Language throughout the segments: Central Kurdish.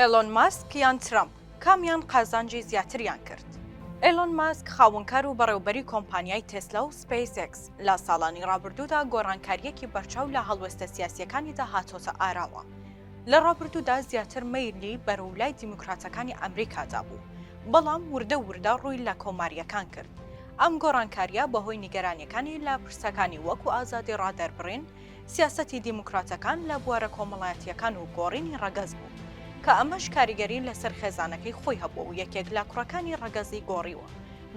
ئێلۆن ماسک یان ترامپ کامیان قازانجی زیاتریان کرد. ئێلۆن ماسک خاوەنکار و بەڕێوەبەری کۆمپانیای تێسلا و سپیس ئێکس لە ساڵانی ڕابردوودا گۆڕانکاریەکی بەرچاو لە هەڵوێستە سیاسیەکانیدا هاتۆتە ئاراوە. لە ڕابردوودا زیاتر مەیلی بەرەولای دیموکراتەکانی ئەمریکادا بوو، بەڵام وردە وردە ڕووی لە کۆماریەکان کرد. ئەم گۆڕانکاریە بەهۆی نیگەرانیەکانی لە پرسەکانی وەکو ئازادی ڕادەربڕین، سیاسەتی دیموکراتەکان لە بوارە کۆمەڵایەتیەکان و گۆڕینی ڕەگەز بوو کە ئەمەش کاریگەری لەسەر خێزانەکەی خۆی هەبوو و یەکێک لە کوڕەکانی ڕەگەزی گۆڕیوە.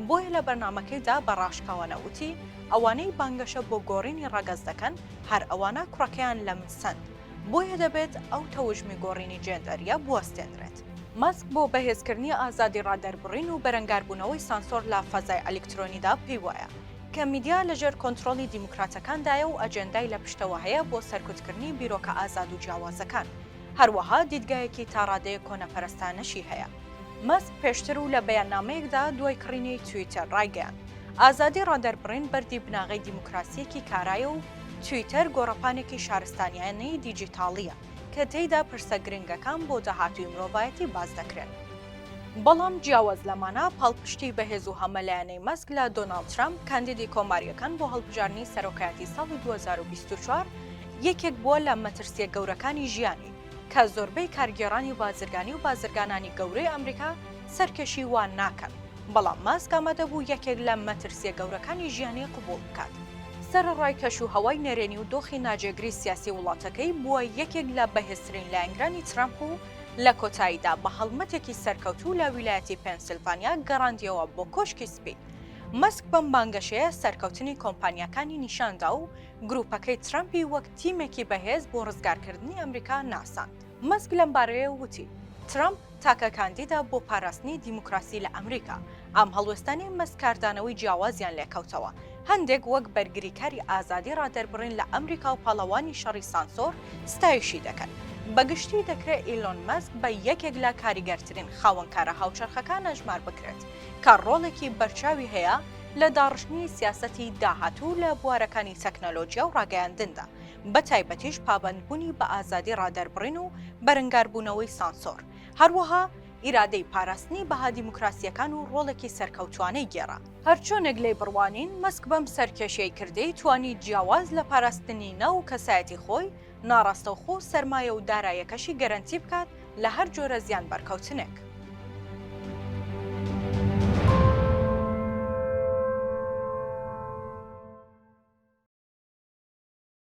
بۆیە لە بەرنامەکەیدا بەڕاشکاوانە وتی ئەوانەی بانگەشە بۆ گۆڕینی ڕەگەز دەکەن هەر ئەوانە کوڕەکەیان لە من سند، بۆیە دەبێت ئەو تەوژمی گۆڕینی جێندەریە بوەستێنرێت. ماسک بۆ بەهێزکردنی ئازادی ڕادەربڕین و بەرەنگاربوونەوەی سانسۆر لە فەزای ئەلکترۆنیدا پێی وایە کە میدیا لەژێر کۆنتڕۆلی دیموکراتەکاندایە و ئەجێندای لە پشتەوە هەیە بۆ سەرکوتکردنی بیرۆکە ئازاد و جیاوازەکان. هەروەها دیدگایەکی تاڕادەیە کۆنەپەرستانەشی هەیە. ماسک پێشتر و لە بەیاننامەیەکدا دوای کڕینەی تویتەر ڕایگەیاند ئازادی ڕادەربڕین بەردی بناغی دیموکراسیەکی کارایە و تویتەر گۆڕەپانێکی شارستانیانەی دیجیتاڵیە کە تێیدا پرسە گرنگەکان بۆ داهاتووی مرۆڤایەتی باز دەکرێن. بەڵام جیاواز لەمانە پاڵپشتی بەهێز و هەمەلایەنەی ماسک لە دۆناڵد ترامپ کاندیدی کۆماریەکان بۆ هەڵبژاردننی سەرۆکایەتی ساڵی 2024 یەکێک بووە لە مەترسیە گەورەکانی ژیانی کە زۆربەی کارگێڕانی بازرگانی و بازرگانانی گەورەی ئەمریکا سەرکەشی وان ناکەن. بەڵام ماسک ئامادە بوو یەکێک لە مەترسیە گەورەکانی ژیانی قبوڵ بکات. سەرڕای کەش و هەوای نەرێنی و دۆخی ناجێگری سیاسی وڵاتەکەی بووە یەکێک لە بەهێزترین لایەنگرانی ترامپ و لە کۆتاییدا بە هەڵمەتێکی سەرکەوتوو لە ویلایەتی پێنسیلڤانیا گەڕاندیەوە بۆ کۆشکی سپی. ماسک بەم بانگەشەیە سەرکەوتنی کۆمپانیەکانی نیشاندا و گروپەکەی ترامپی وەک تیمێکی بەهێز بۆ ڕزگارکردنی ئەمریکا ناساند. ماسک لەم بارەیە وتی ترامپ تاکە کاندیدا بۆ پاراستنی دیموکراسی لە ئەمریکا. ئەم هەڵوێستانی مەسکاردانەوەی جیاوازیان لێکەوتەوە. هەندێک وەک بەرگریکاری ئازادی ڕادەربڕین لە ئەمریکا و پاڵەوانی شەڕی سانسۆر ستایشی دەکەن. بەگشتی دەکرێت ئیلۆن ماسک بە یەکێک لە کاریگەرترین خاوەنکارە هاوچەرخەکان ئەژمار بکرێت کە ڕۆڵێکی بەرچاوی هەیە لە داڕشتنی سیاسەتی داهاتوو لە بوارەکانی تەکنەلۆجیا و ڕاگەیاندندا، بە تایبەتیش پابەندبوونی بە ئازادی ڕادەربڕین و بەرەنگاربوونەوەی سانسۆر، هەروەها ئیرادەی پاراستنی بەها دیموکراسیەکان و ڕۆڵێکی سەرکەوتوانەی گێڕا. هەرچۆنێک لێی بڕوانین ماسک بەم سەرکێشەی کردەی توانی جیاواز لە پاراستنی ناو و کەسایەتی خۆی، ناڕاستەوخۆ سەرمایە و داراییەکەشی گەرەنتی بکات لە هەر جۆرە زیان بەرکەوتنێک.